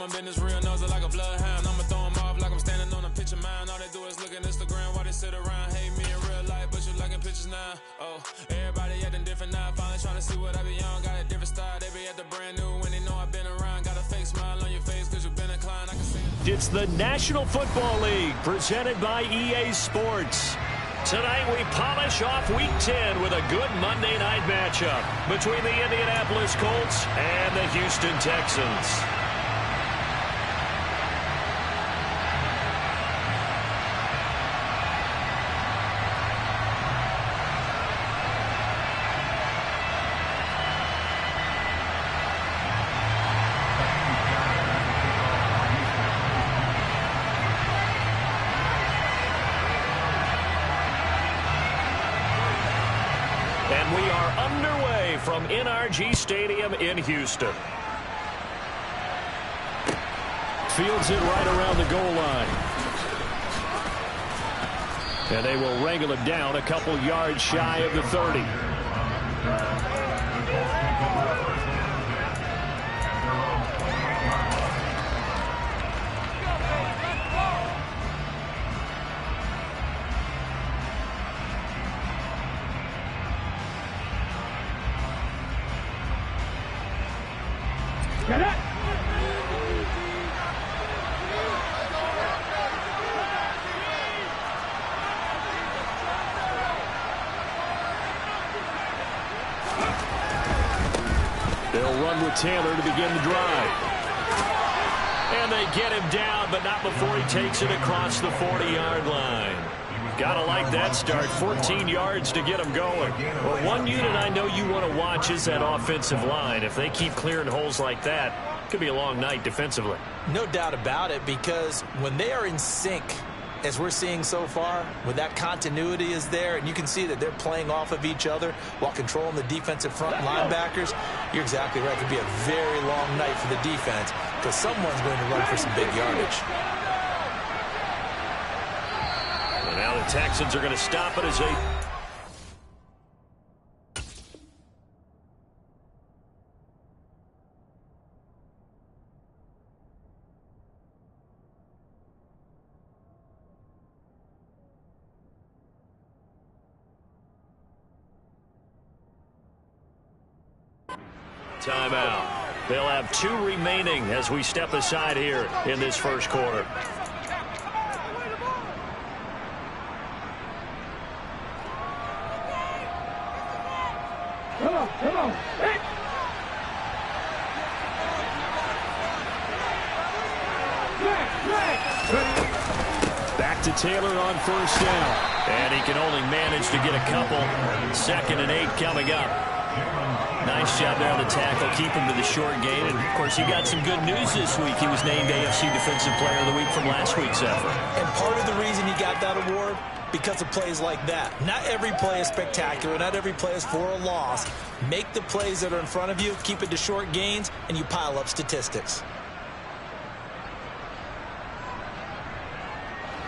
my business real, nose like a bloodhound. I'ma throw them off like I'm standing on a picture mound. All they do is look at Instagram while they sit around. Hate me in real life, but you liking pictures now. Oh, everybody acting different now. Finally trying to see what I be on. Got a different style, they be at the brand new when they know I've been around. Got a fake smile on your face cause you've been inclined. I can see it. It's the National Football League presented by EA Sports. Tonight we polish off Week 10 with a good Monday night matchup between the Indianapolis Colts and the Houston Texans. And we are underway from NRG Stadium in Houston. Fields it right around the goal line. And they will wrangle it down a couple yards shy of the 30. They'll run with Taylor to begin the drive. And they get him down, but not before he takes it across the 40-yard line. Gotta like that start. 14 yards to get him going. Well, one unit I know you want to watch is that offensive line. If they keep clearing holes like that, it could be a long night defensively. No doubt about it, because when they are in sync, as we're seeing so far, when that continuity is there, and you can see that they're playing off of each other while controlling the defensive front linebackers, you're exactly right. It could be a very long night for the defense because someone's going to run for some big yardage. And now the Texans are going to stop it as they... Timeout. They'll have 2 remaining as we step aside here in this first quarter. Come on. Hey. Back to Taylor on first down. And he can only manage to get a couple. 2nd and 8 coming up. Nice job there on the tackle. Keep him to the short gain. And, of course, he got some good news this week. He was named AFC Defensive Player of the Week from last week's effort. And part of the reason he got that award, because of plays like that. Not every play is spectacular. Not every play is for a loss. Make the plays that are in front of you, keep it to short gains, and you pile up statistics.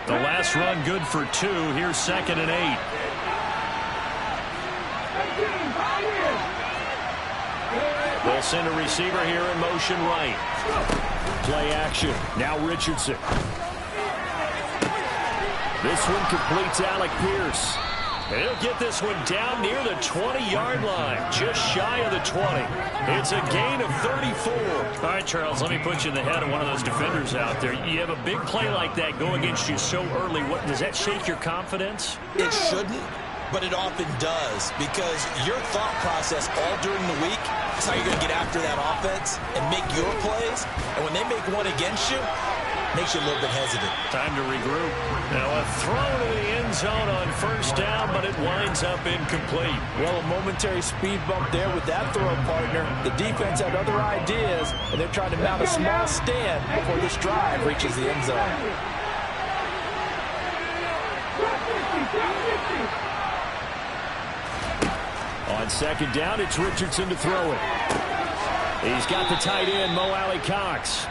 The last run good for 2. Here's 2nd and 8. They'll send a receiver here in motion right. Play action. Now Richardson. This one completes Alec Pierce. And he'll get this one down near the 20-yard line, just shy of the 20. It's a gain of 34. All right, Charles, let me put you in the head of one of those defenders out there. You have a big play like that go against you so early. What, does that shake your confidence? It shouldn't, but it often does, because your thought process all during the week is how you're going to get after that offense and make your plays. And when they make one against you, makes you a little bit hesitant. Time to regroup. Now a throw to the end zone on first down, but it winds up incomplete. Well, a momentary speed bump there with that throw, partner. The defense had other ideas, and they're trying to mount a small stand before this drive reaches the end zone. On second down, it's Richardson to throw it. He's got the tight end, Mo Alley-Cox.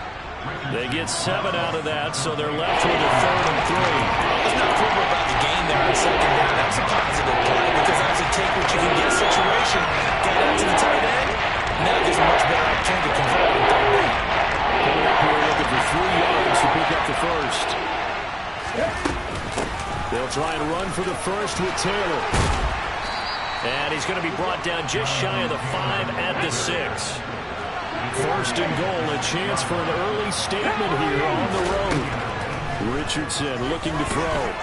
They get 7 out of that, so they're left with a 3rd and 3. Let's not forget about the gain there on second down. That was a positive play because that was a take what you can get situation. Got out to the tight end. Now gives a much better opportunity to convert on third down. Coming up here with the They'll try and run for the first with Taylor. And he's going to be brought down just shy of the 5 at the 6. First and goal, a chance for an early statement here on the road. Richardson looking to throw.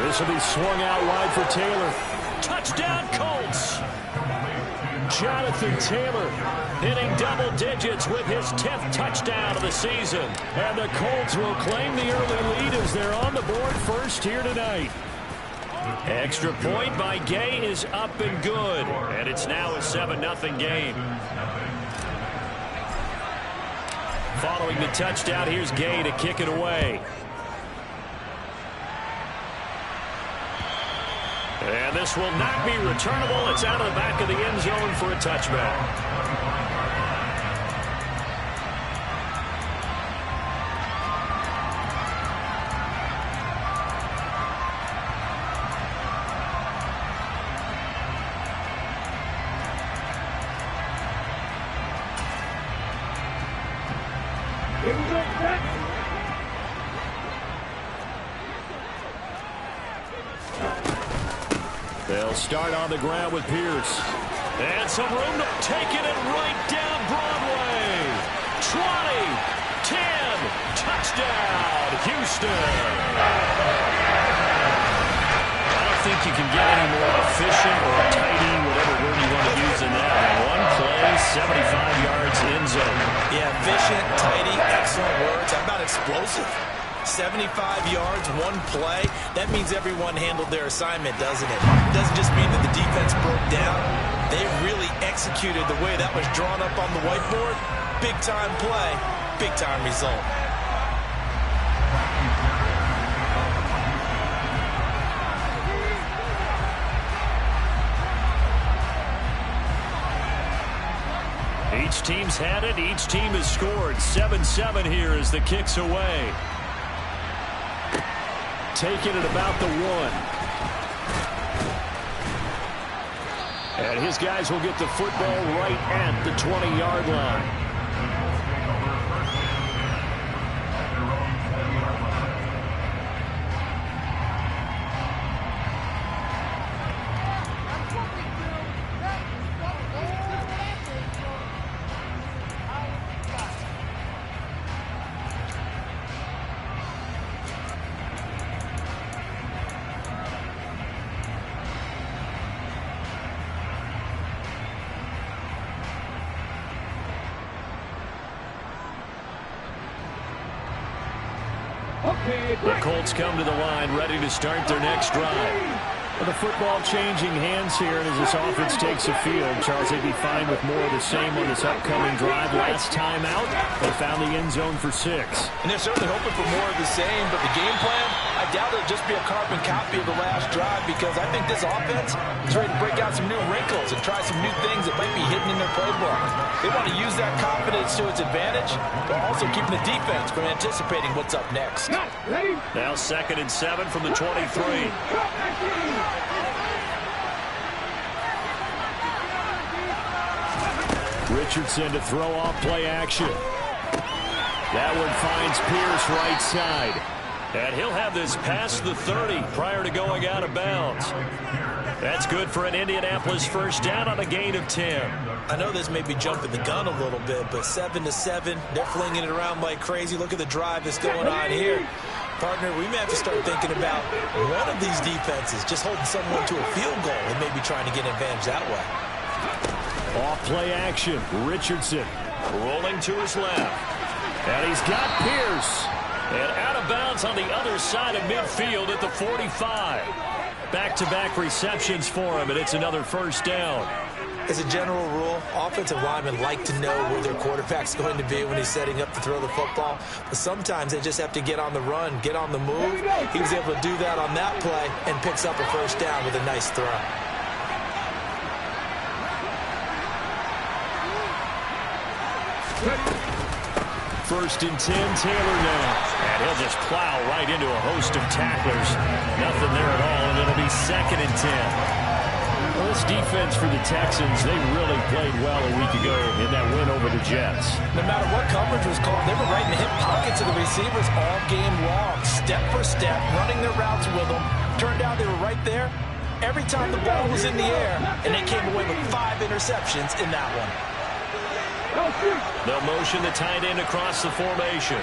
This will be swung out wide for Taylor. Touchdown, Colts! Jonathan Taylor hitting double digits with his 10th touchdown of the season. And the Colts will claim the early lead as they're on the board first here tonight. Extra point by Gay is up and good. And it's now a 7-0 game. Following the touchdown, here's Gay to kick it away. And this will not be returnable. It's out of the back of the end zone for a touchback. They'll start on the ground with Pierce. And some room to take it and right down Broadway. 20, 10, touchdown, Houston. I don't think you can get any more efficient or tidy, whatever word you want to use in that. One play, 75 yards in zone. Yeah, efficient, tidy, excellent words. How about explosive? 75 yards, one play. That means everyone handled their assignment, doesn't it? It doesn't just mean that the defense broke down. They really executed the way that was drawn up on the whiteboard. Big-time play, big-time result. Each team's had it. Each team has scored. 7-7 here as the kick's away. Taking it about the 1. And his guys will get the football right at the 20-yard line. The Colts come to the line, ready to start their next drive. Well, the football changing hands here, and as this offense takes the field, Charles, they'd be fine with more of the same on this upcoming drive. Last time out, they found the end zone for 6. And they're certainly hoping for more of the same, but the game plan, I doubt it'll just be a carbon copy of the last drive, because I think this offense is ready to break out some new wrinkles and try some new things that might be hidden in their playbook. They want to use that confidence to its advantage, but also keeping the defense from anticipating what's up next. Now 2nd and 7 from the 23. Richardson to throw off play action. That one finds Pierce right side. And he'll have this past the 30 prior to going out of bounds. That's good for an Indianapolis first down on a gain of 10. I know this may be jumping the gun a little bit, but 7-7, they're flinging it around like crazy. Look at the drive that's going on here. Partner, we may have to start thinking about one of these defenses just holding someone to a field goal and maybe trying to get an advantage that way. Off play action. Richardson rolling to his left. And he's got Pierce. And out of bounds on the other side of midfield at the 45. Back-to-back receptions for him, and it's another first down. As a general rule, offensive linemen like to know where their quarterback's going to be when he's setting up to throw the football. But sometimes they just have to get on the run, get on the move. He was able to do that on that play and picks up a first down with a nice throw. First and 10, Taylor now. And he'll just plow right into a host of tacklers. Nothing there at all, and it'll be 2nd and 10. Well, this defense for the Texans, they really played well a week ago in that win over the Jets. No matter what coverage was called, they were right in the hip pockets of the receivers all game long, step for step, running their routes with them. Turned out they were right there every time the ball was in the air, and they came away with 5 interceptions in that one. They'll motion the tight end across the formation.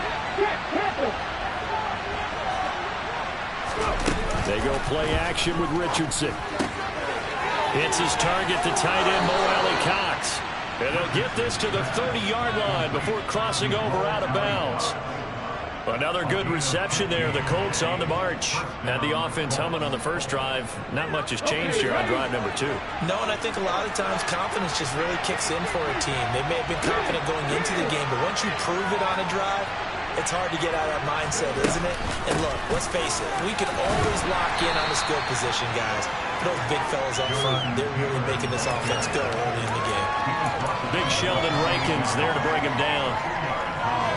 They go play action with Richardson. Hits his target, the tight end, Mo Alley-Cox. And they'll get this to the 30-yard line before crossing over out of bounds. Another good reception there. The Colts on the march. Had the offense humming on the first drive. Not much has changed here on drive number 2. No, and I think a lot of times confidence just really kicks in for a team. They may have been confident going into the game, but once you prove it on a drive, it's hard to get out of that mindset, isn't it? And look, let's face it, we can always lock in on the skill position, guys. Those big fellas up front, they're really making this offense go early in the game. Big Sheldon Rankins there to bring him down.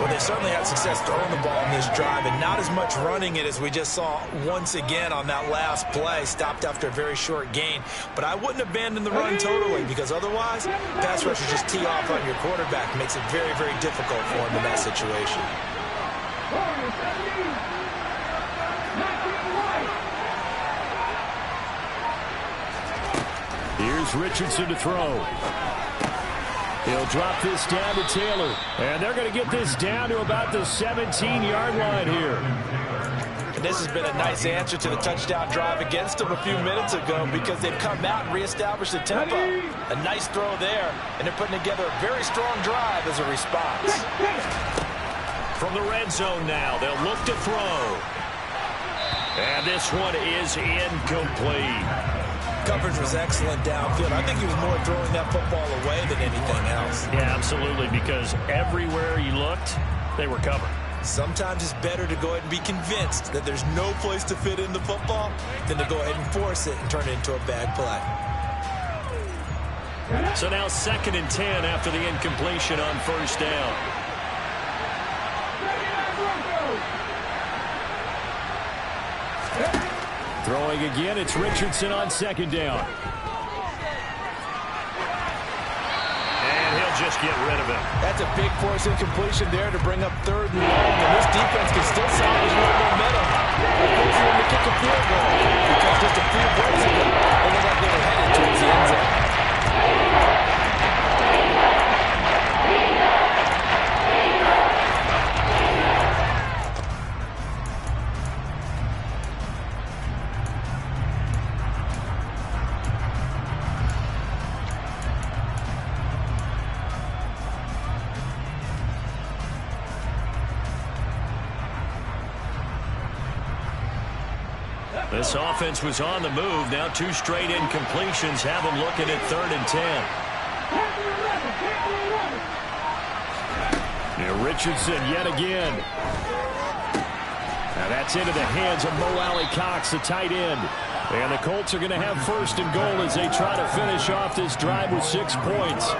Well, they certainly had success throwing the ball in this drive, and not as much running it as we just saw once again on that last play. Stopped after a very short gain. But I wouldn't abandon the run totally, because otherwise, pass rushers just tee off on your quarterback. Makes it very, very difficult for him in that situation. Here's Richardson to throw. He'll drop this down to Taylor. And they're going to get this down to about the 17-yard line here. And this has been a nice answer to the touchdown drive against them a few minutes ago, because they've come out and reestablished the tempo. A nice throw there, and they're putting together a very strong drive as a response. From the red zone now, they'll look to throw. And this one is incomplete. Coverage was excellent downfield. I think he was more throwing that football away than anything else. Yeah, absolutely, because everywhere he looked, they were covered. Sometimes it's better to go ahead and be convinced that there's no place to fit in the football than to go ahead and force it and turn it into a bad play. So now 2nd and 10 after the incompletion on first down. Throwing again, it's Richardson on 2nd down. And he'll just get rid of it. That's a big force incompletion there to bring up 3rd and long. And this defense can still salvage more momentum. They're forcing them to kick a field goal, because just a few plays ago, they looked like they were headed towards the end zone. This offense was on the move. Now 2 straight incompletions have them looking at 3rd and 10. Now Richardson yet again. Now that's into the hands of Mo Alley-Cox, the tight end. And the Colts are going to have 1st and goal as they try to finish off this drive with 6 points.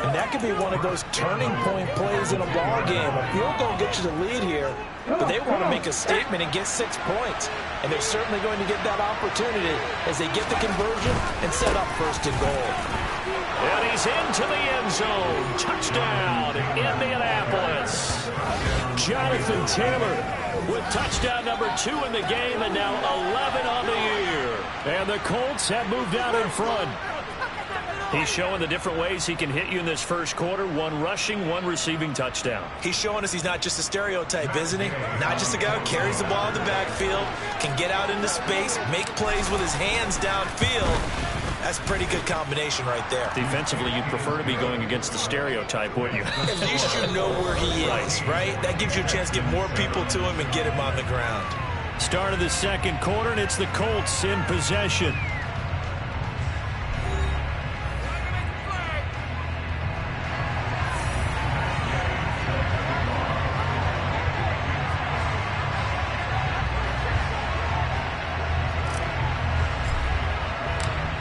And that could be one of those turning point plays in a ball game. A field goal gets you the lead here, but they want to make a statement and get 6 points. And they're certainly going to get that opportunity as they get the conversion and set up 1st and goal. And he's into the end zone. Touchdown, Indianapolis. Jonathan Taylor with touchdown number 2 in the game, and now 11 on the year. And the Colts have moved out in front. He's showing the different ways he can hit you in this first quarter. 1 rushing, 1 receiving touchdown. He's showing us he's not just a stereotype, isn't he? Not just a guy who carries the ball in the backfield, can get out into space, make plays with his hands downfield. That's a pretty good combination right there. Defensively, you'd prefer to be going against the stereotype, wouldn't you? At least you know where he is, right? That gives you a chance to get more people to him and get him on the ground. Start of the second quarter, and it's the Colts in possession.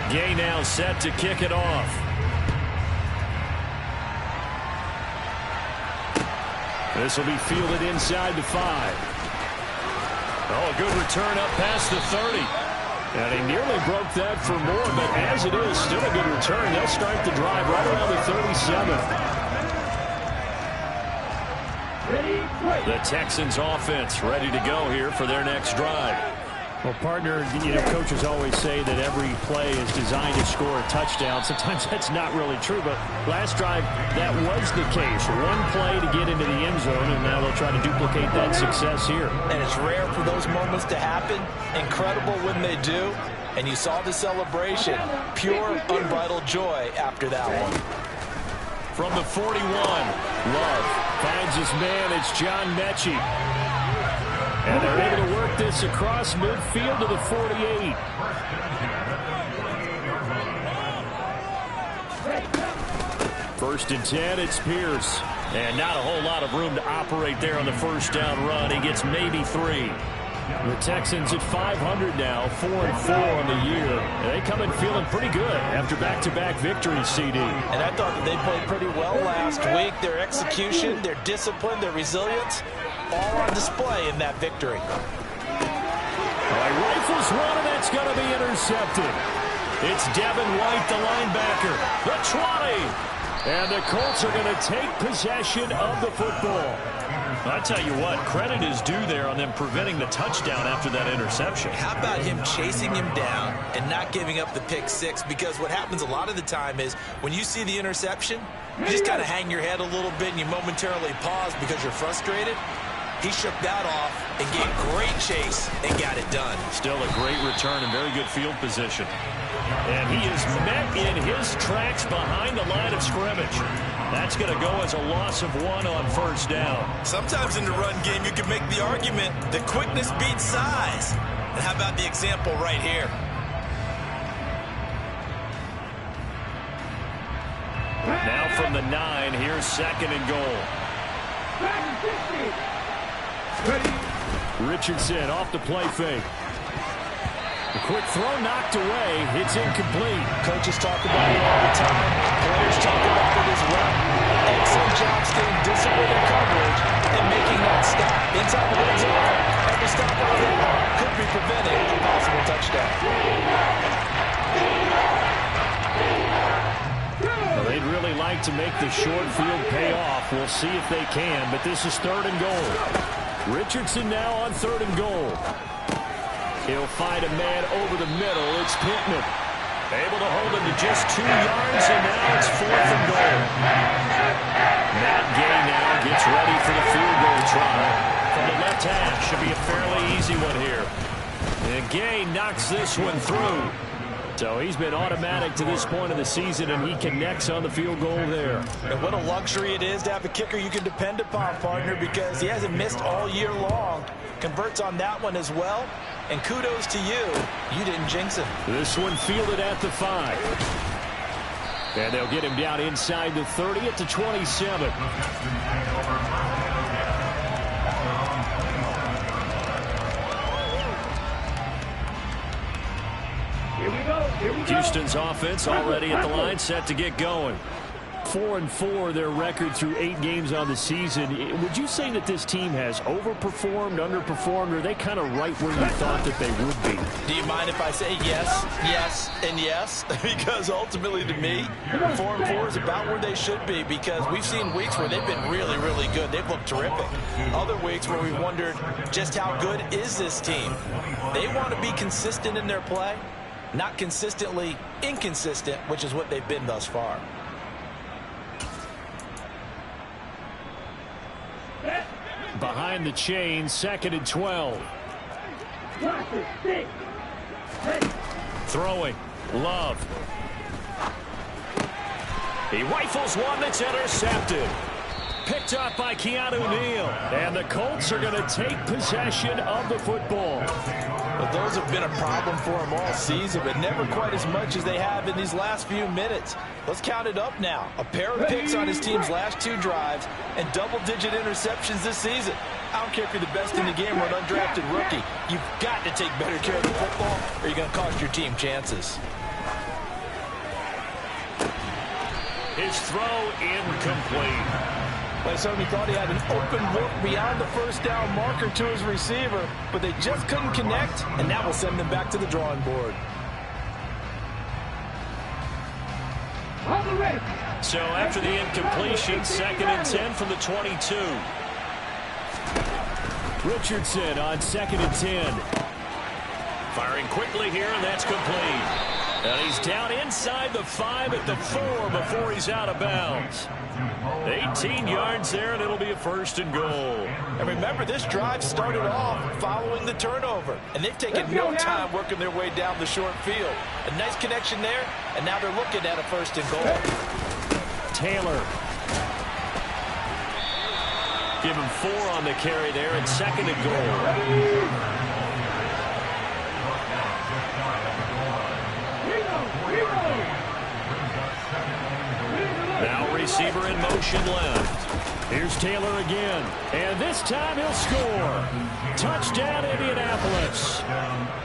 Gay now set to kick it off. This will be fielded inside the 5. Oh, a good return up past the 30. And he nearly broke that for more, but as it is, still a good return. They'll start the drive right around the 37. The Texans offense ready to go here for their next drive. Well, partner, coaches always say that every play is designed to score a touchdown. Sometimes that's not really true, but last drive, that was the case. One play to get into the end zone, and now they'll try to duplicate that success here. And it's rare for those moments to happen. Incredible when they do. And you saw the celebration. Pure, unbridled joy after that one. From the 41, Love finds his man. It's John Mechie. And they're able to work this across midfield to the 48. First and 10, it's Pierce. And not a whole lot of room to operate there on the first down run. He gets maybe 3. The Texans at 500 now, 4-4 on the year. And they come in feeling pretty good after back-to-back victories, CD. And I thought that they played pretty well last week. Their execution, their discipline, their resilience, all on display in that victory. Rifles one, and that's going to be intercepted. It's Devin White, the linebacker. The 20. And the Colts are going to take possession of the football. I tell you what, credit is due there on them preventing the touchdown after that interception. How about him chasing him down and not giving up the pick six? Because what happens a lot of the time is when you see the interception, you just kind of hang your head a little bit and you momentarily pause because you're frustrated. He shook that off and gave great chase and got it done. Still a great return and very good field position. And he is met in his tracks behind the line of scrimmage. That's going to go as a loss of 1 on first down. Sometimes in the run game, you can make the argument that quickness beats size. And how about the example right here? Now from the 9, here's second and goal. Richardson off the play fake. A quick throw knocked away. It's incomplete. Coaches talk about it all the time. Players talk about it as well. Excellent job staying disciplined in coverage and making that stop inside the red zone. Every stop like that could be preventing a possible touchdown. Well, they'd really like to make the short field pay off. We'll see if they can, but this is third and goal. Richardson now on third and goal. He'll find a man over the middle. It's Pittman. Able to hold him to just 2 yards, and now it's fourth and goal. Matt Gay now gets ready for the field goal try. From the left half, should be a fairly easy one here. And Gay knocks this one through. So he's been automatic to this point of the season, and he connects on the field goal there. And what a luxury it is to have a kicker you can depend upon, partner, because he hasn't missed all year long. Converts on that one as well. And kudos to you. You didn't jinx him. This one fielded at the 5. And they'll get him down inside the 30 at the 27. Houston's offense already at the line, set to get going. 4-4 their record through 8 games on the season. Would you say that this team has overperformed, underperformed, or are they kind of right where you thought that they would be? Do you mind if I say yes, yes, and yes? Because ultimately to me, 4-4 is about where they should be, because we've seen weeks where they've been really, really good. They've looked terrific. Other weeks where we wondered just how good is this team. They want to be consistent in their play, not consistently inconsistent, which is what they've been thus far. Behind the chain, second and 12. Throwing. Love. He rifles one that's intercepted. Picked up by Keanu Neal. And the Colts are going to take possession of the football. Well, those have been a problem for them all season, but never quite as much as they have in these last few minutes. Let's count it up now. A pair of picks on his team's last 2 drives and double-digit interceptions this season. I don't care if you're the best in the game or an undrafted rookie. You've got to take better care of the football or you're going to cost your team chances. His throw incomplete. Well, I certainly thought he had an open look beyond the first down marker to his receiver, but they just couldn't connect, and that will send them back to the drawing board. So after the incompletion, 2nd and 10 from the 22. Richardson on 2nd and 10. Firing quickly here, and that's complete. And he's down inside the 5 at the 4 before he's out of bounds. 18 yards there, and it'll be a 1st and goal. And remember, this drive started off following the turnover, and they've taken no time working their way down the short field. A nice connection there, and now they're looking at a 1st and goal. Taylor. Give him 4 on the carry there, and 2nd and goal. Now receiver in motion left. Here's Taylor again. And this time he'll score. Touchdown, Indianapolis.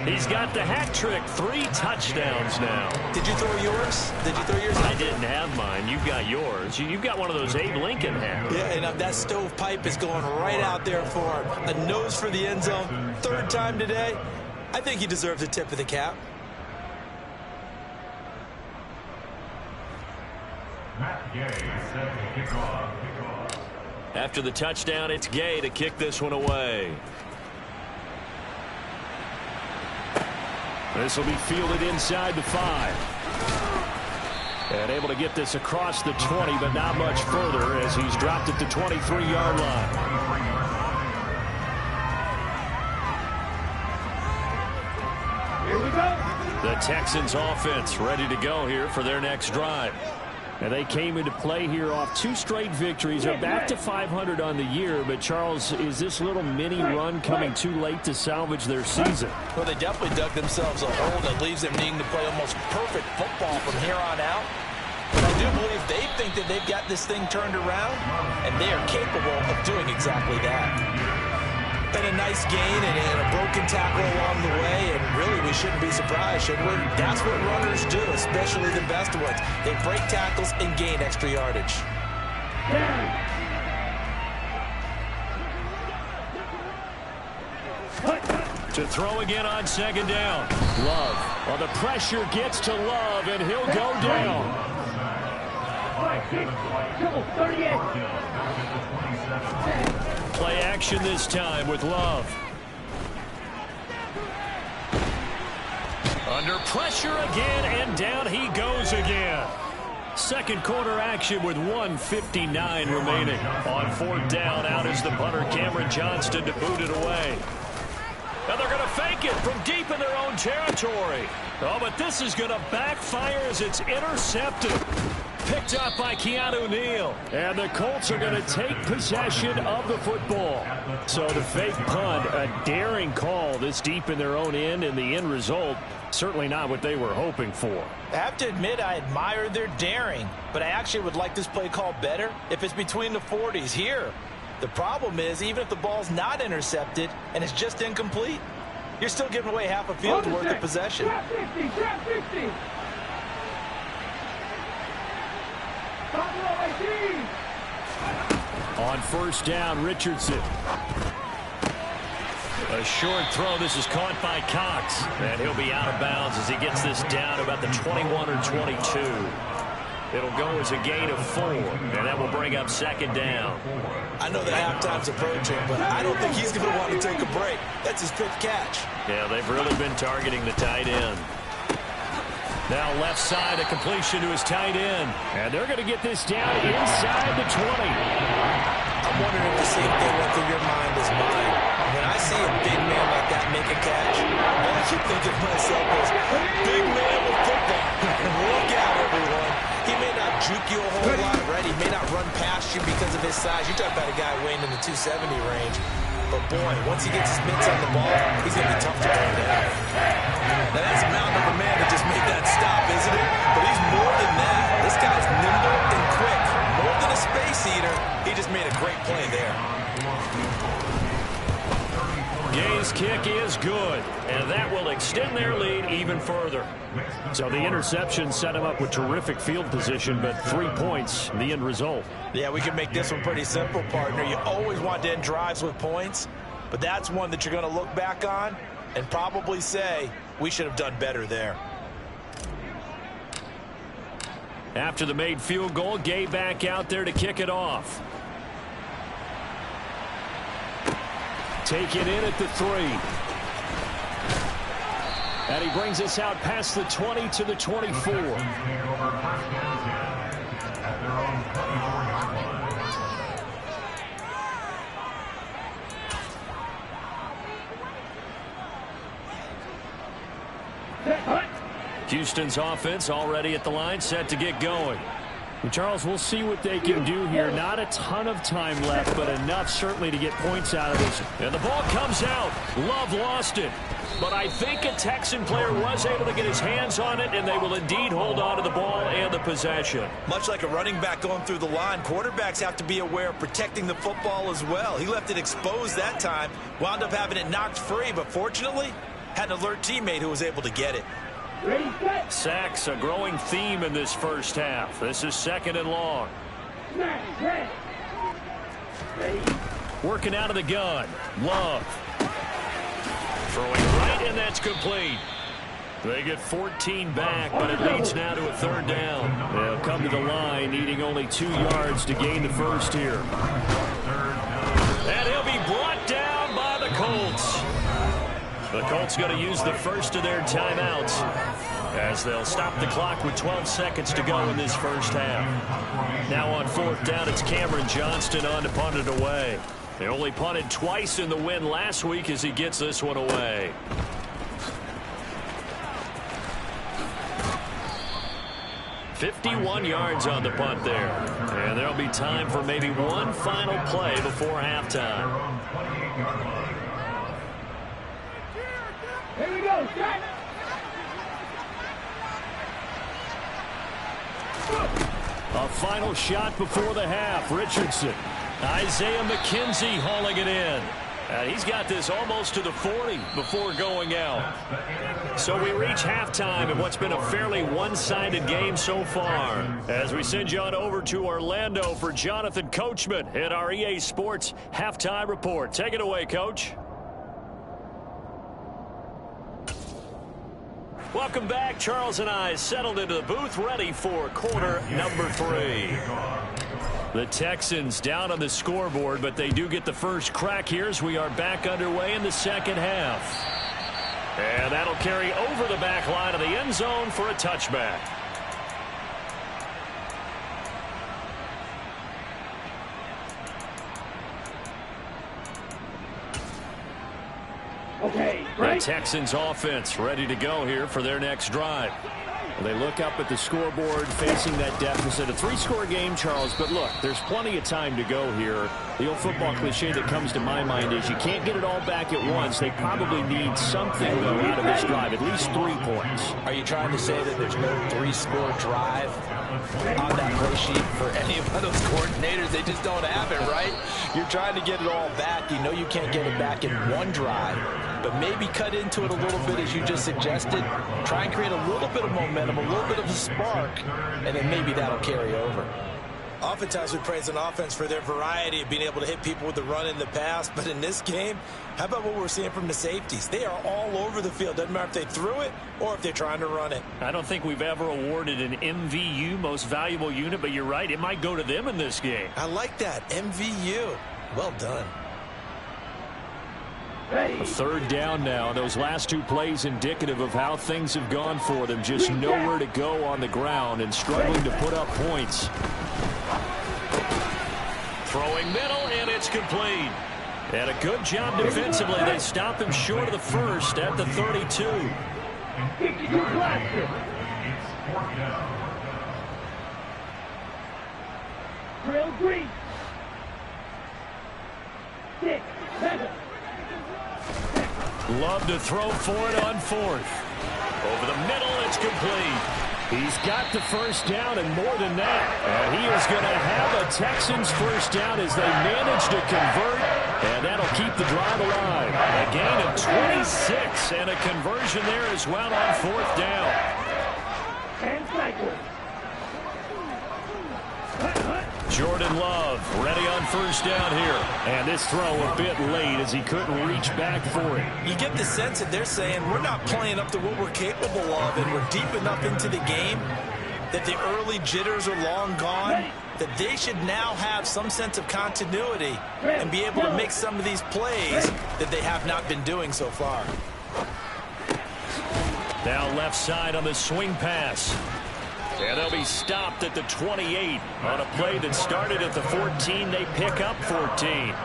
He's got the hat trick. 3 touchdowns now. Did you throw yours? Did you throw yours? I didn't have mine. You've got yours. You've got one of those Abe Lincoln hats. Yeah, and that stovepipe is going right out there for him. A nose for the end zone. 3rd time today. I think he deserves a tip of the cap. After the touchdown, it's Gay to kick this one away. This will be fielded inside the 5. And able to get this across the 20, but not much further as he's dropped at the 23-yard line. Here we go. The Texans offense ready to go here for their next drive. And they came into play here off 2 straight victories. They're back to 500 on the year. But, Charles, is this little mini run coming too late to salvage their season? Well, they definitely dug themselves a hole that leaves them needing to play almost perfect football from here on out. But I do believe they think that they've got this thing turned around, and they are capable of doing exactly that. Been a nice gain and a broken tackle along the way, and really we shouldn't be surprised, should we? That's what runners do, especially the best ones. They break tackles and gain extra yardage. To throw again on 2nd down. Love. Well, the pressure gets to Love, and he'll go down. 38. Play action this time with Love. Under pressure again, and down he goes again. 2nd quarter action with 1:59 remaining. On 4th down, out is the punter, Cameron Johnston, to boot it away. And they're going to fake it from deep in their own territory. Oh, but this is going to backfire as it's intercepted. Picked up by Keanu Neal. And the Colts are going to take possession of the football. So the fake punt, a daring call this deep in their own end, and the end result, certainly not what they were hoping for. I have to admit I admire their daring, but I actually would like this play call better if it's between the 40s here. The problem is, even if the ball's not intercepted and it's just incomplete, you're still giving away half a field's worth of possession. Trap 50, trap 50. On 1st down, Richardson. A short throw. This is caught by Cox. And he'll be out of bounds as he gets this down about the 21 or 22. It'll go as a gain of 4, and that will bring up 2nd down. I know that halftime's approaching, but I don't think he's going to want to take a break. That's his 5th catch. Yeah, they've really been targeting the tight end. Now left side, a completion to his tight end. And they're going to get this down inside the 20. I'm wondering if the same thing went through your mind as mine. When I see a big man like that make a catch, all I keep thinking to myself is, big man with football. Look out, everyone. He may not juke you a whole lot, right? He may not run past you because of his size. You're talking about a guy weighing in the 270 range. But, boy, once he gets his mitts on the ball, he's going to be tough to bring down. Now, that's a mountain of a man that just made that stop, isn't it? But he's more than that. This guy's nimble and quick. More than a space eater, he just made a great play there. Gay's kick is good, and that will extend their lead even further. So the interception set him up with terrific field position, but 3 points, the end result. Yeah, we can make this one pretty simple, partner. You always want to end drives with points, but that's one that you're going to look back on and probably say, we should have done better there. After the made field goal, Gay back out there to kick it off. Take it in at the 3. And he brings us out past the 20 to the 24. Houston's offense already at the line, set to get going. And Charles, we'll see what they can do here. Not a ton of time left, but enough certainly to get points out of this. And the ball comes out. Love lost it. But I think a Texan player was able to get his hands on it, and they will indeed hold on to the ball and the possession. Much like a running back going through the line, quarterbacks have to be aware of protecting the football as well. He left it exposed that time, wound up having it knocked free, but fortunately had an alert teammate who was able to get it. Sacks, a growing theme in this first half. This is 2nd and long. Working out of the gun. Love. Throwing right, and that's complete. They get 14 back, but it leads now to a 3rd down. They'll come to the line, needing only 2 yards to gain the first here. And he'll be brought down by the Colts. The Colts going to use the first of their timeouts as they'll stop the clock with 12 seconds to go in this first half. Now on 4th down, it's Cameron Johnston on to punt it away. They only punted twice in the win last week as he gets this one away. "51 yards on the punt there. And there'll be time for maybe one final play before halftime. Here we go, Jack. A final shot before the half. Richardson. Isaiah McKenzie hauling it in. And he's got this almost to the 40 before going out. So we reach halftime in what's been a fairly one-sided game so far. As we send you on over to Orlando for Jonathan Coachman at our EA Sports Halftime Report. Take it away, Coach. Welcome back. Charles and I settled into the booth, ready for quarter number 3. The Texans down on the scoreboard, but they do get the first crack here as we are back underway in the second half. And that'll carry over the back line of the end zone for a touchback. Okay, The great. Texans offense ready to go here for their next drive. They look up at the scoreboard, facing that deficit. A 3-score game, Charles, but look, there's plenty of time to go here. The old football cliche that comes to my mind is you can't get it all back at once. They probably need something, though, out of this drive, at least 3 points. Are you trying to say that there's no 3-score drive on that play sheet for any of those coordinators? They just don't have it, right? You're trying to get it all back. You know you can't get it back in one drive, but maybe cut into it a little bit, as you just suggested. Try and create a little bit of momentum, a little bit of a spark, and then maybe that'll carry over. Oftentimes we praise an offense for their variety of being able to hit people with the run in the pass, but in this game, how about what we're seeing from the safeties? They are all over the field. Doesn't matter if they threw it or if they're trying to run it. I don't think we've ever awarded an MVU, most valuable unit, but you're right, it might go to them in this game. I like that, MVU. Well done. A 3rd down now. Those last 2 plays indicative of how things have gone for them. Just nowhere to go on the ground and struggling to put up points. Throwing middle, and it's complete. And a good job defensively. They stop him short of the first at the 32. Drill green. 6, 7. Love to throw for it on 4th. Over the middle, it's complete. He's got the first down and more than that. And he is going to have a Texans first down as they manage to convert And that'll keep the drive alive. A gain of 26 and a conversion there as well on 4th down. And cycle. Jordan Love ready on 1st down here. And this throw a bit late as he couldn't reach back for it. You get the sense that they're saying we're not playing up to what we're capable of, and we're deep enough into the game that the early jitters are long gone, that they should now have some sense of continuity and be able to make some of these plays that they have not been doing so far. Now left side on the swing pass. And they'll be stopped at the 28 on a play that started at the 14. They pick up 14.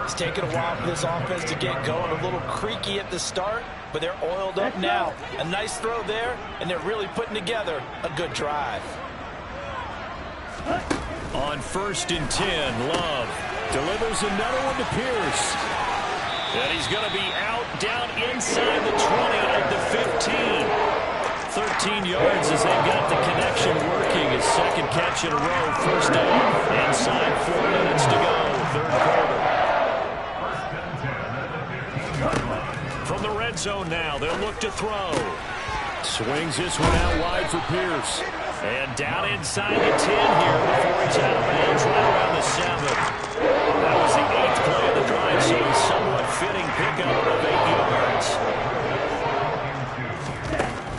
It's taken a while for this offense to get going. A little creaky at the start, but they're oiled up now. A nice throw there, and they're really putting together a good drive. On 1st and 10, Love delivers another one to Pierce. And he's going to be out down inside the 20 at the 15. 13 yards as they've got the connection working. His 2nd catch in a row. 1st down. Inside 4 minutes to go. 3rd quarter. From the red zone now, they'll look to throw. Swings this one out wide for Pierce. And down inside the 10 here before he's out of bounds right around the 7. That was the 8th play of the drive, so a somewhat fitting pickup of 8 yards.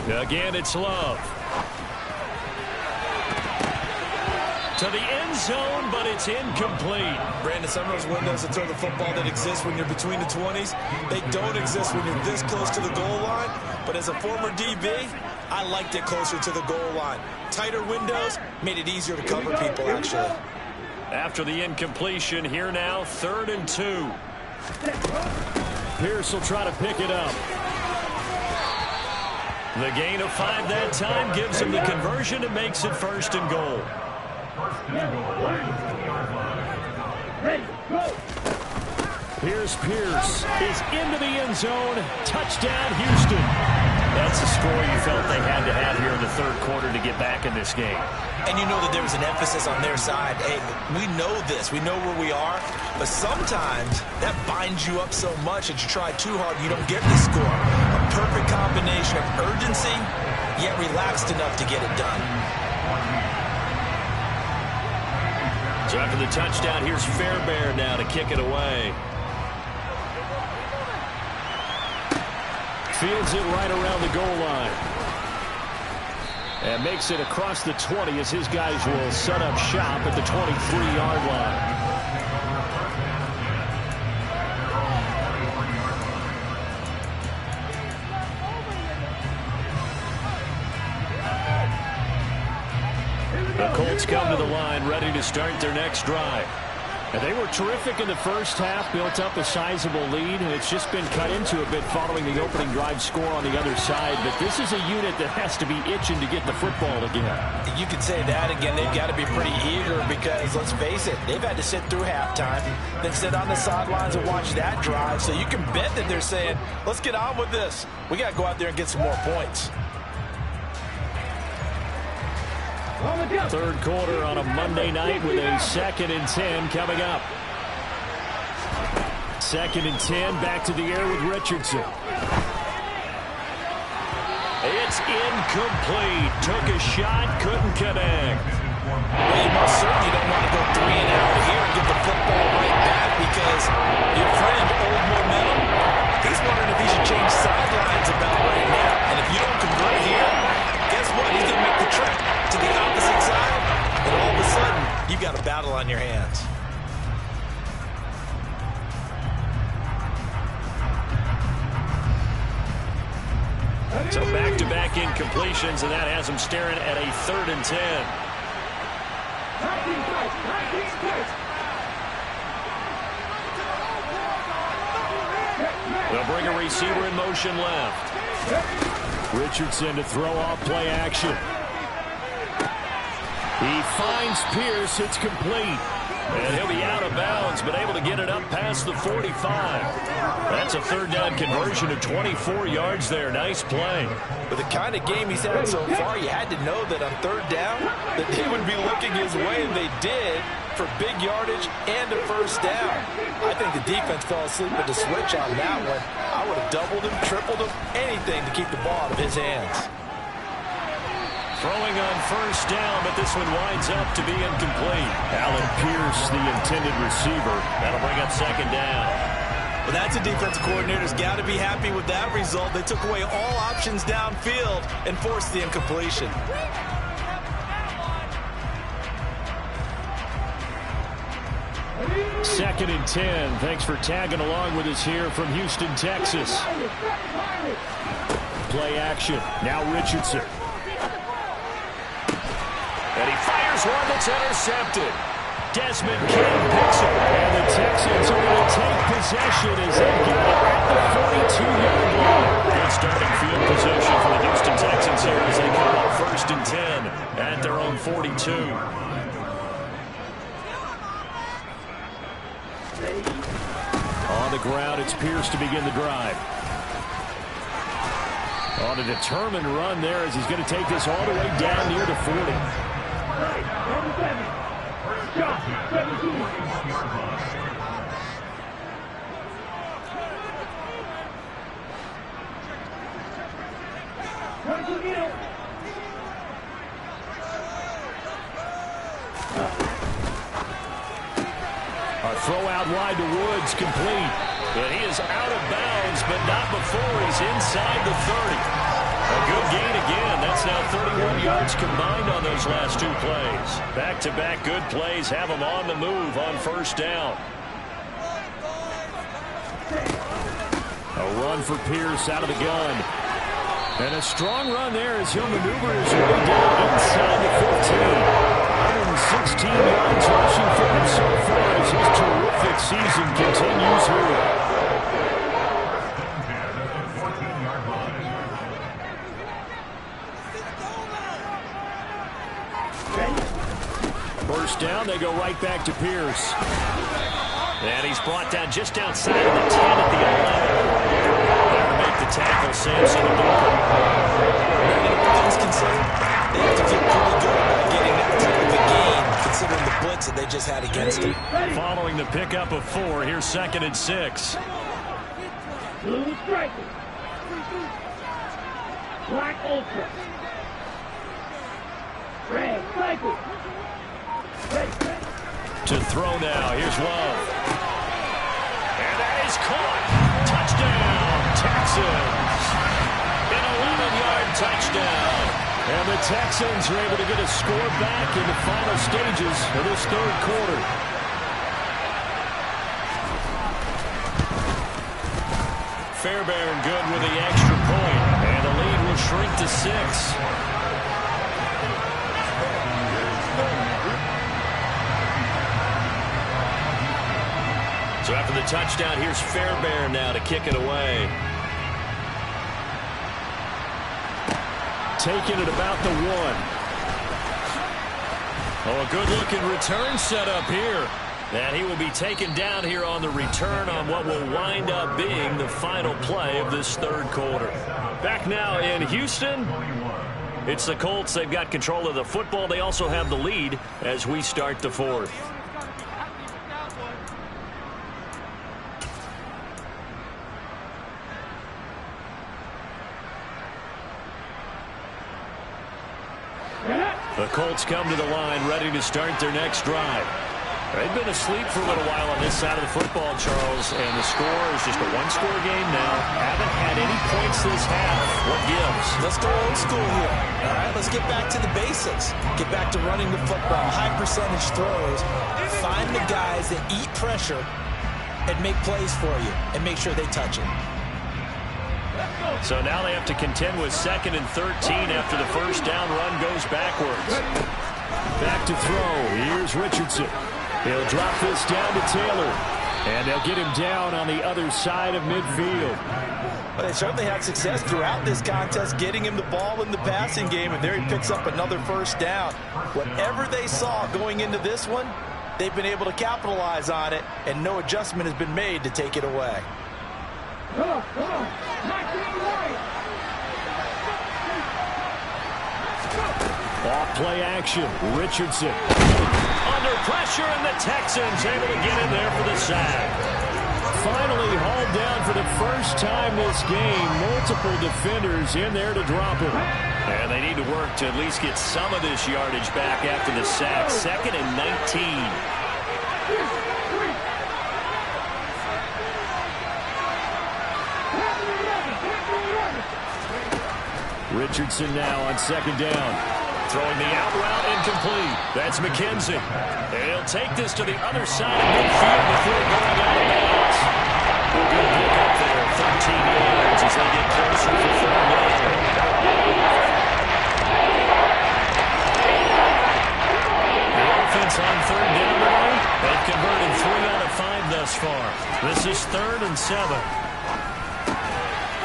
Again, it's Love. To the end zone, but it's incomplete. Brandon, some of those windows to throw the football that exist when you're between the 20s, they don't exist when you're this close to the goal line. But as a former DB, I liked it closer to the goal line. Tighter windows made it easier to cover people, actually. After the incompletion, here now, 3rd and 2. Pierce will try to pick it up. The gain of 5 that time gives him the conversion and makes it 1st and goal. Ready, go. Here's Pierce is into the end zone. Touchdown, Houston. That's the score you felt they had to have here in the 3rd quarter to get back in this game. And you know that there was an emphasis on their side. Hey, we know this. We know where we are. But sometimes that binds you up so much that you try too hard, you don't get the score. A perfect combination of urgency, yet relaxed enough to get it done. So after the touchdown, here's Fairbairn now to kick it away. Fields it right around the goal line. And makes it across the 20 as his guys will set up shop at the 23-yard line. The Colts come to the line ready to start their next drive. And they were terrific in the first half, built up a sizable lead, and it's just been cut into a bit following the opening drive score on the other side. But this is a unit that has to be itching to get the football again. You could say that again. They've got to be pretty eager because, let's face it, they've had to sit through halftime, then sit on the sidelines and watch that drive. So you can bet that they're saying, let's get on with this. We got to go out there and get some more points. 3rd quarter on a Monday night with a 2nd and 10 coming up. 2nd and 10, back to the air with Richardson. It's incomplete. Took a shot, couldn't connect. Well, you most certainly don't want to go 3 and out here and get the football right back because your friend, Old Momentum, he's wondering if he should change sidelines about right now. And if you don't convert here, guess what? He's going to make the trek to the opposite side, and all of a sudden, you've got a battle on your hands. So back-to-back incompletions, and that has them staring at a 3rd and 10. They'll bring a receiver in motion left. Richardson to throw off play action. He finds Pierce. It's complete. And he'll be out of bounds, but able to get it up past the 45. That's a 3rd down conversion of 24 yards there. Nice play. With the kind of game he's had so far, you had to know that on 3rd down that they would be looking his way, and they did. for big yardage and a first down. I think the defense fell asleep with the switch on that one. I would have doubled him, tripled him, anything to keep the ball out of his hands. Throwing on first down, but this one winds up to be incomplete. Allen Pierce, the intended receiver. That'll bring up second down. Well, that's a defensive coordinator's got to be happy with that result. They took away all options downfield and forced the incompletion. Second and 10. Thanks for tagging along with us here from Houston, Texas. Play action. Now Richardson. And he fires one that's intercepted. Desmond King picks it. And the Texans are going to take possession as they get it at the 42-yard line. Good starting field position for the Houston Texans here as they come up first and 10 at their own 42. On the ground, it's Pierce to begin the drive. On a determined run there as he's going to take this all the way down near the 40. A throw out wide to Woods, complete. But he is out of bounds, but not before he's inside the 30. A good gain again. That's now 31 yards combined on those last two plays. Back-to-back good plays have him on the move on first down. A run for Pierce out of the gun. And a strong run there as he'll maneuver his way down inside the 15. 116 yards rushing for him so far as his terrific season continues here. First down, they go right back to Pierce. And he's brought down just outside of the 10 at the 11. There to make the tackle, Samson Ebukam. Things considered, they have to feel pretty good about getting that type of a gain, considering the blitz that they just had against him. Following the pickup of 4, here's second and 6. Blue striker. Black ultra. Red striker. To throw now, here's Love. And that is caught. Touchdown, Texans. An 11-yard touchdown. And the Texans are able to get a score back in the final stages of this third quarter. Fairbairn good with the extra point. And the lead will shrink to 6. So after the touchdown, here's Fairbairn now to kick it away. Taking it about the 1. Oh, a good-looking return set up here. And he will be taken down here on the return on what will wind up being the final play of this third quarter. Back now in Houston, it's the Colts. They've got control of the football. They also have the lead as we start the fourth. The Colts come to the line ready to start their next drive. They've been asleep for a little while on this side of the football, Charles, and the score is just a one-score game now. Haven't had any points this half. What gives? Let's go old school here. All right, let's get back to the basics. Get back to running the football, high percentage throws. Find the guys that eat pressure and make plays for you and make sure they touch it. So now they have to contend with 2nd and 13 after the first down run goes backwards. Back to throw. Here's Richardson. He'll drop this down to Taylor. And they'll get him down on the other side of midfield. But they certainly had success throughout this contest, getting him the ball in the passing game, and there he picks up another first down. Whatever they saw going into this one, they've been able to capitalize on it, and no adjustment has been made to take it away. Off play action. Richardson. Under pressure, and the Texans able to get in there for the sack. Finally hauled down for the first time this game. Multiple defenders in there to drop him. And they need to work to at least get some of this yardage back after the sack. 2nd and 19. Richardson now on 2nd down. Throwing the out route incomplete. That's McKenzie. And he'll take this to the other side of midfield before going out of bounds. A good pick up there, 13 yards as they get closer for 4 yards. The offense on 3rd down tonight. They've converted 3 out of 5 thus far. This is 3rd and 7.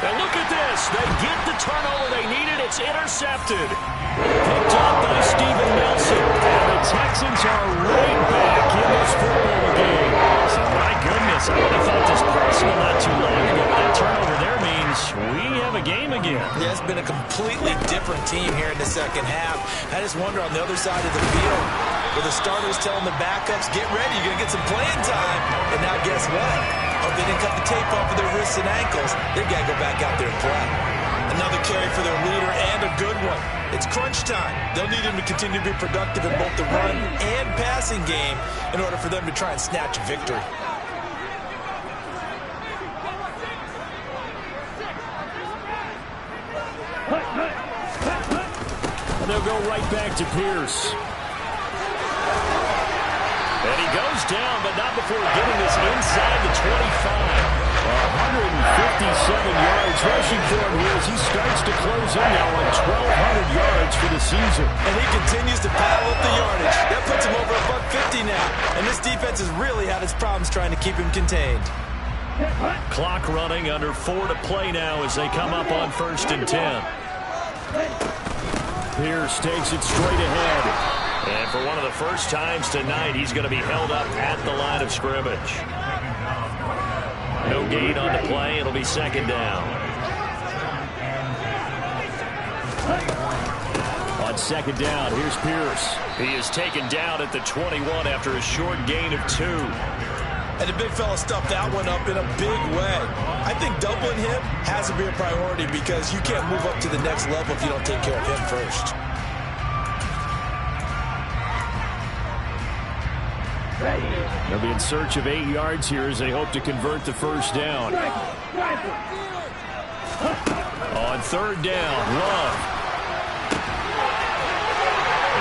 And look at this. They get the turnover they needed. It's intercepted. Picked up by Steven Nelson. And the Texans are right back in this football game. So my goodness, I would have thought this personal not too long ago. That turnover there means we have a game again. Yeah, it's been a completely different team here in the second half. I just wonder on the other side of the field, where the starters telling the backups, get ready, you're going to get some playing time. And now guess what? Oh, they didn't cut the tape off of their wrists and ankles. They've got to go back out there and play. Another carry for their leader and a good one. It's crunch time. They'll need him to continue to be productive in both the run and passing game in order for them to try and snatch a victory. And they'll go right back to Pierce. And he goes down, but not before getting this inside the 25. 157 yards rushing for him here as he starts to close in now on 1,200 yards for the season. And he continues to pile up the yardage. That puts him over $150 now. And this defense has really had its problems trying to keep him contained. Clock running, under 4 to play now as they come up on 1st and 10. Pierce takes it straight ahead. And for one of the first times tonight, he's going to be held up at the line of scrimmage. No gain on the play. It'll be 2nd down. On 2nd down, here's Pierce. He is taken down at the 21 after a short gain of 2. And the big fella stuffed that one up in a big way. I think doubling him has to be a priority because you can't move up to the next level if you don't take care of him first. They'll be in search of 8 yards here as they hope to convert the first down. On 3rd down, Love.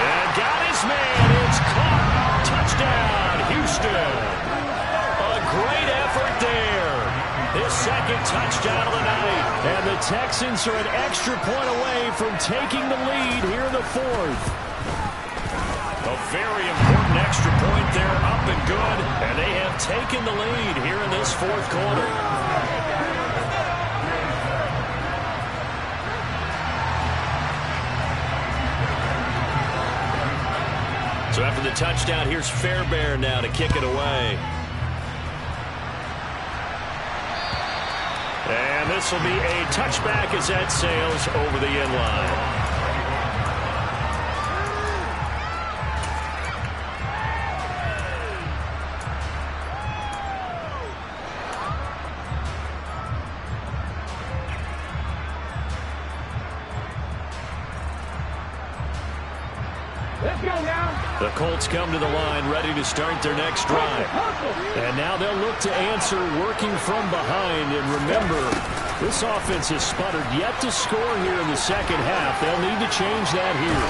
And got his man. It's caught. Touchdown, Houston. A great effort there. His 2nd touchdown of the night. And the Texans are an extra point away from taking the lead here in the 4th. A very important extra point there, up and good. And they have taken the lead here in this 4th quarter. So after the touchdown, here's Fairbairn now to kick it away. And this will be a touchback as that sails over the end line. The Colts come to the line ready to start their next drive. And now they'll look to answer working from behind. And remember, this offense has sputtered yet to score here in the second half. They'll need to change that here.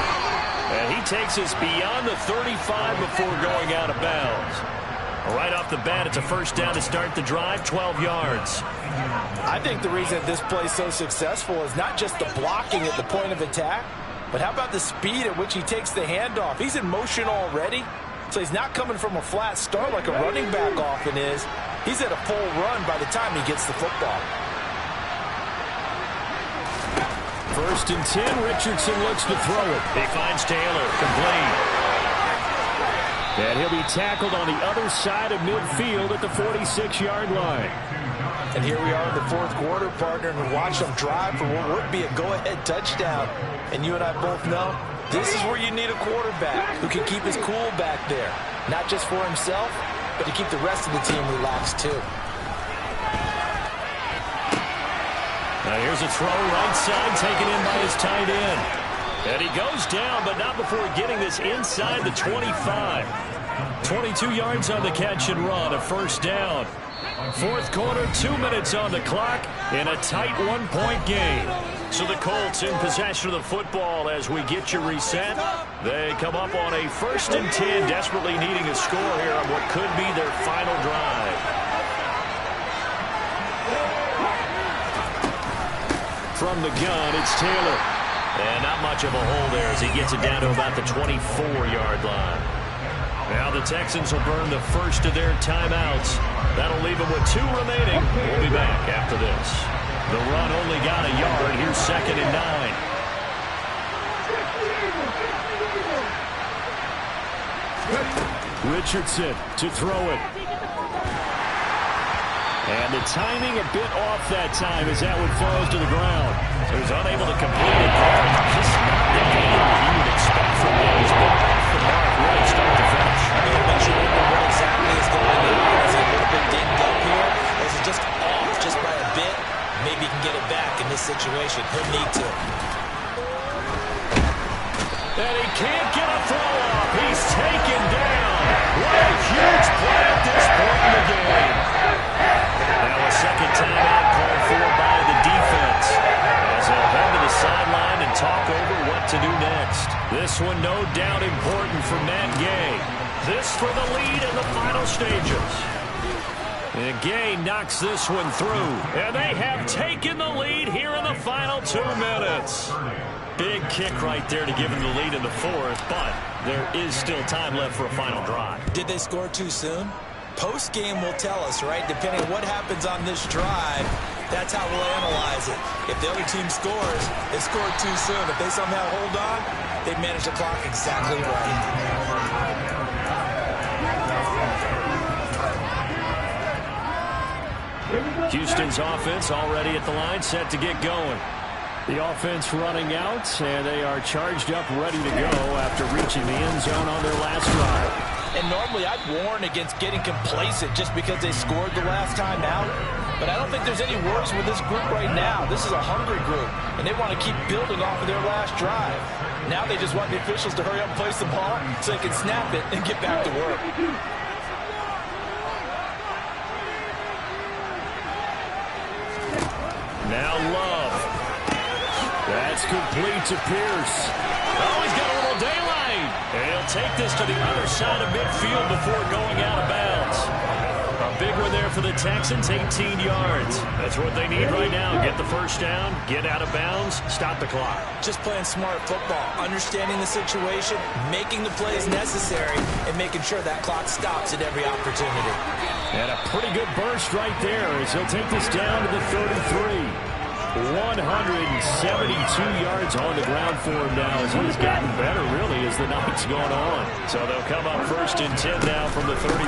And he takes us beyond the 35 before going out of bounds. Right off the bat, it's a first down to start the drive, 12 yards. I think the reason this play is so successful is not just the blocking at the point of attack, but how about the speed at which he takes the handoff? He's in motion already, so he's not coming from a flat start like a running back often is. He's at a full run by the time he gets the football. 1st and 10, Richardson looks to throw it. He finds Taylor, complete. And he'll be tackled on the other side of midfield at the 46-yard line. And here we are in the 4th quarter, partner, and watch them drive for what would be a go-ahead touchdown. And you and I both know this is where you need a quarterback who can keep his cool back there. not just for himself, but to keep the rest of the team relaxed too. Now here's a throw right side taken in by his tight end. And he goes down, but not before getting this inside the 25. 22 yards on the catch and run, a first down. Fourth quarter, 2 minutes on the clock in a tight one-point game. So the Colts in possession of the football as we get you reset. They come up on a 1st and 10, desperately needing a score here on what could be their final drive. From the gun, it's Taylor. And not much of a hole there as he gets it down to about the 24-yard line. Now the Texans will burn the first of their timeouts. That'll leave them with 2 remaining. We'll be back after this. The run only got a yard. Here's 2nd and 9. Richardson to throw it. And the timing a bit off that time as that one falls to the ground. So he's unable to complete it there. Just not the game that you would expect from him. He's been off the mark really start to finish. I mean, I'm not sure what exactly is going on. Is he a little bit dinged up here? Or is it just off just by a bit? Maybe he can get it back in this situation. He'll need to. And he can't get a throw off. He's taken down. What a huge play at this point in the game. Now a second timeout called for by the defense as they'll head to the sideline and talk over what to do next. This one no doubt important for Matt Gay. This for the lead in the final stages. And Gay knocks this one through. And they have taken the lead here in the final 2 minutes. Big kick right there to give them the lead in the 4th, but there is still time left for a final drive. Did they score too soon? Post-game will tell us, right? Depending on what happens on this drive, that's how we'll analyze it. If the other team scores, they scored too soon. If they somehow hold on, they manage the clock exactly right. Houston's offense already at the line, set to get going. The offense running out, and they are charged up, ready to go after reaching the end zone on their last drive. And normally I'd warn against getting complacent just because they scored the last time out. But I don't think there's any worries with this group right now. This is a hungry group, and they want to keep building off of their last drive. Now they just want the officials to hurry up and place the ball so they can snap it and get back to work. Now Love. That's complete to Pierce. Oh, he's got a little daylight. And he'll take this to the other side of midfield before going out of bounds. A big one there for the Texans, 18 yards. That's what they need right now. Get the first down, get out of bounds, stop the clock. Just playing smart football, understanding the situation, making the plays necessary, and making sure that clock stops at every opportunity. And a pretty good burst right there as he'll take this down to the 33. 172 yards on the ground for him now as he's gotten better, really, as the night's gone on. So they'll come up 1st and 10 now from the 33.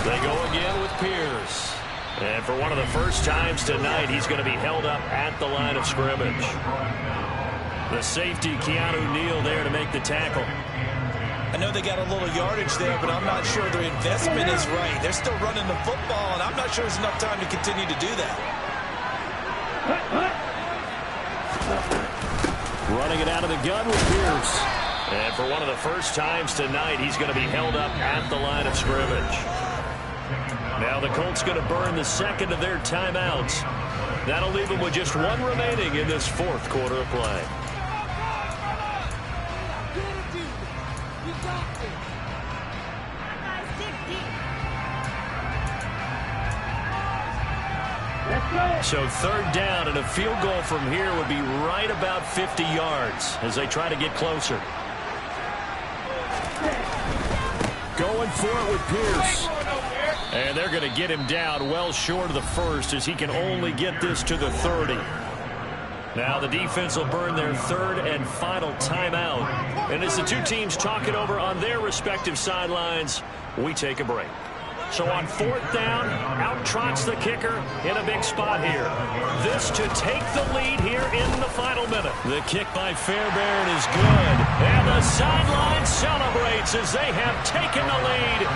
They go again with Pierce. And for one of the first times tonight, he's going to be held up at the line of scrimmage. The safety, Keanu Neal, there to make the tackle. I know they got a little yardage there, but I'm not sure their investment is right. They're still running the football, and I'm not sure there's enough time to continue to do that. Running it out of the gun with Pierce. And for one of the first times tonight, he's going to be held up at the line of scrimmage. Now the Colts going to burn the second of their timeouts. That'll leave them with just 1 remaining in this 4th quarter of play. So 3rd down, and a field goal from here would be right about 50 yards as they try to get closer. Going for it with Pierce. And they're going to get him down well short of the first as he can only get this to the 30. Now the defense will burn their 3rd and final timeout. And as the two teams talk it over on their respective sidelines, we take a break. So on 4th down, out trots the kicker in a big spot here. This to take the lead here in the final minute. The kick by Fairbairn is good. And the sideline celebrates as they have taken the lead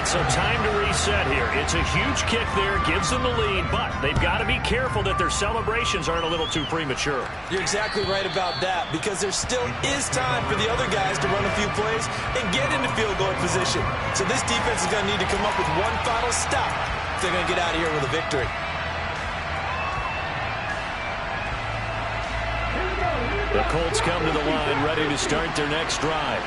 so time to reset here. It's a huge kick there, gives them the lead, but they've got to be careful that their celebrations aren't a little too premature. You're exactly right about that, because there still is time for the other guys to run a few plays and get into field goal position. So this defense is going to need to come up with one final stop if they're going to get out of here with a victory. The Colts come to the line, ready to start their next drive.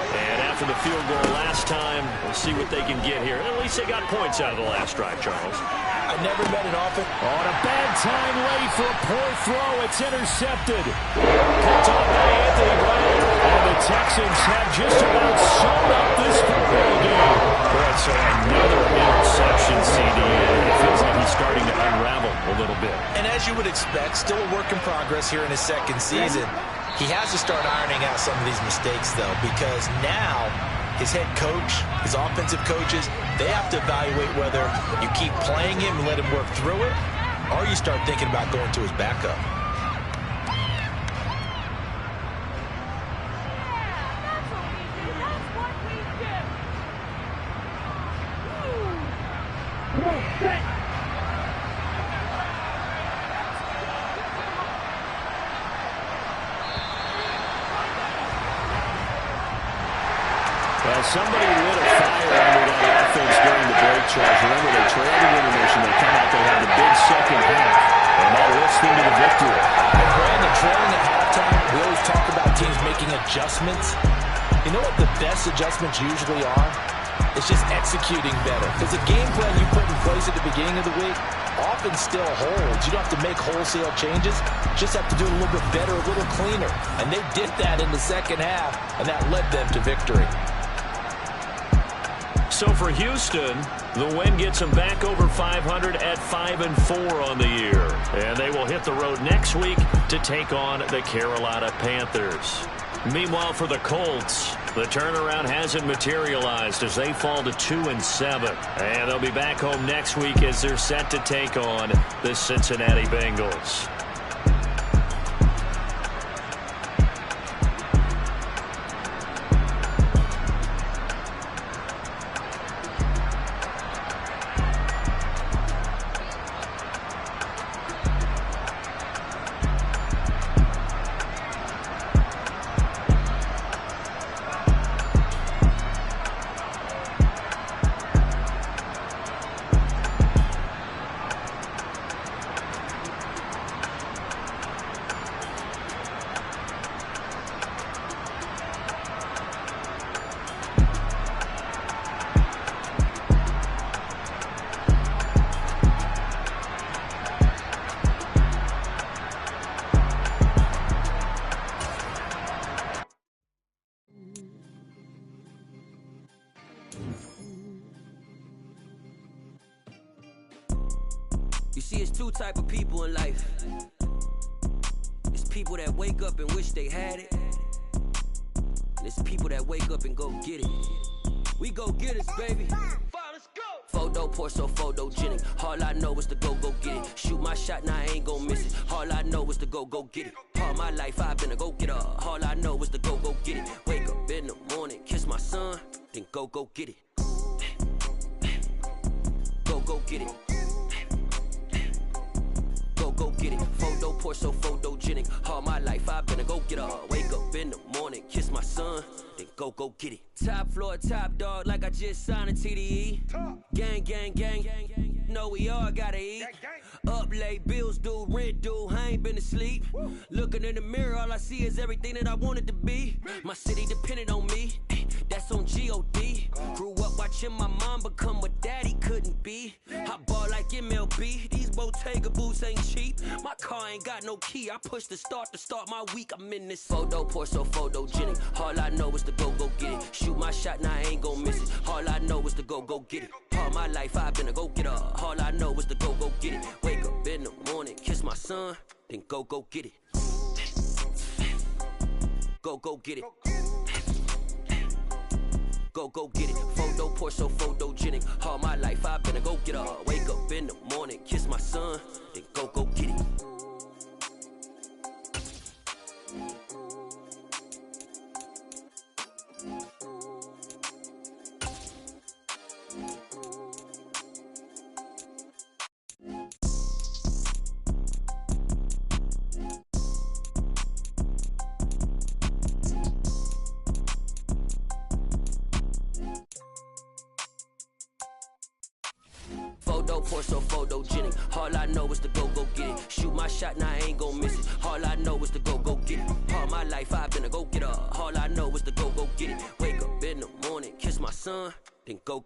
And after the field goal last time, we'll see what they can get here. At least they got points out of the last drive, Charles. I never met an offense. On a bad time late for a poor throw. It's intercepted. Picked off by Anthony Brown. And the Texans have just about sewn up this football game. Boy, so another interception, CD. It feels like he's starting to unravel a little bit. And as you would expect, still a work in progress here in his second season. He has to start ironing out some of these mistakes, though, because now his head coach, his offensive coaches, they have to evaluate whether you keep playing him and let him work through it, or you start thinking about going to his backup. Come on, set. Well, somebody lit a fire under that offense during the break, Charles. Remember, they trailed in intermission. They come out, they have the big second half, and that lifts them to the victory. And Brandon, trailing at halftime, we always talk about teams making adjustments. You know what the best adjustments usually are? It's just executing better. Because the game plan you put in place at the beginning of the week often still holds. You don't have to make wholesale changes. Just have to do it a little bit better, a little cleaner. And they did that in the second half, and that led them to victory. So for Houston, the win gets them back over 500 at 5-4 on the year. And they will hit the road next week to take on the Carolina Panthers. Meanwhile, for the Colts, the turnaround hasn't materialized as they fall to 2-7. And they'll be back home next week as they're set to take on the Cincinnati Bengals. You see, it's two type of people in life. It's people that wake up and wish they had it. And it's people that wake up and go get it. We go get it, baby. Let's go. Photo pour so photogenic. All I know is to go get it. Shoot my shot, now I ain't gon' miss it. All I know is to go get it. All my life I've been a go-getter. All I know is to go get it. Wake up in the morning, kiss my son, then go get it. Go get it. Go get it. Photo pour so photogenic. All my life I've been a go-getter. Wake up in the morning, kiss my son, then go get it. Top floor, top dog, like I just signed a TDE. Gang, gang, gang, gang. Know we all gotta eat. Up late, bills due, rent due, I ain't been asleep. Looking in the mirror, all I see is everything that I wanted to be. My city depended on me, that's on G.O.D. Grew up watching my mom become what daddy couldn't be. I ball like MLB, these Bottega boots ain't cheap. My car ain't got no key, I push the start to start my week. I'm in this photo pour so photogenic. All I know is to go get it. Shoot my shot, now I ain't gon' miss it. All I know is to go get it. All my life I've been a go-getter. All I know is to go get it. Wake up in the morning, kiss my son, then go get it. Go get it. Go get it. Photo pour so photogenic. All my life I've been a go-getter. Wake up in the morning, kiss my son, then go get it. Photo, pour so photogenic. All I know is to go get it. Shoot my shot, now I ain't gon' miss it. All I know is to go get it. All my life I've been a go-getter. All I know is to go get it. Wake up in the morning, kiss my son, then go